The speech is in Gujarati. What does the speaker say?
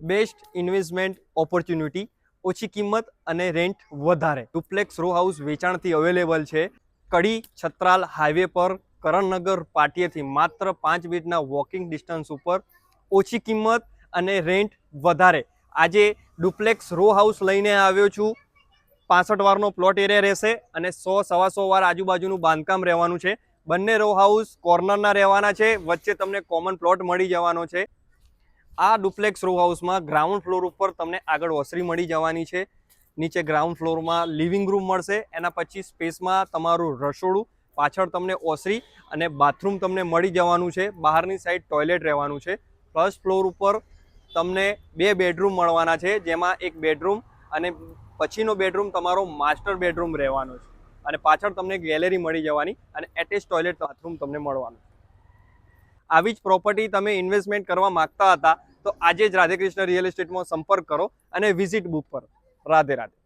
બેસ્ટ ઇન્વેસ્ટમેન્ટ ઓપોર્ચ્યુનિટી, ઓછી કિંમત અને રેન્ટ વધારે. ડુપ્લેક્સ રો હાઉસ વેચાણથી અવેલેબલ છે કડી છત્રાલ હાઈવે પર કરણનગર પાટિયેથી માત્ર 5 મિનિટના વોકિંગ ડિસ્ટન્સ ઉપર, ઓછી કિંમત અને રેન્ટ વધારે. આજે ડુપ્લેક્સ રો હાઉસ લઈને આવ્યો છું. 65 વારનો પ્લોટ એરિયા રહેશે અને 100-125 વાર આજુબાજુનું બાંધકામ રહેવાનું છે. બંને રો હાઉસ કોર્નરના રહેવાના છે, વચ્ચે તમને કોમન પ્લોટ મળી જવાનો છે. આ ડુપ્લેક્સ રો હાઉસમાં ગ્રાઉન્ડ ફ્લોર ઉપર તમને આગળ ઓસરી મળી જવાની છે, નીચે ગ્રાઉન્ડ ફ્લોરમાં લિવિંગ રૂમ મળશે, એના પછી સ્પેસમાં તમારું રસોડું, પાછળ તમને ઓસરી અને બાથરૂમ તમને મળી જવાનું છે. બહારની સાઈડ ટોયલેટ રહેવાનું છે. ફર્સ્ટ ફ્લોર ઉપર તમને 2 બેડરૂમ મળવાના છે, જેમાં એક બેડરૂમ અને પછીનો બેડરૂમ તમારો માસ્ટર બેડરૂમ રહેવાનો છે અને પાછળ તમને ગેલેરી મળી જવાની અને એટેચ ટોયલેટ બાથરૂમ તમને મળવાનું. આવી જ પ્રોપર્ટી તમે ઇન્વેસ્ટમેન્ટ કરવા માંગતા હતા તો આજે જ રાધેકૃષ્ણ રિયલ એસ્ટેટમાં સંપર્ક કરો અને વિઝિટ બુક કરો. રાધે રાધે.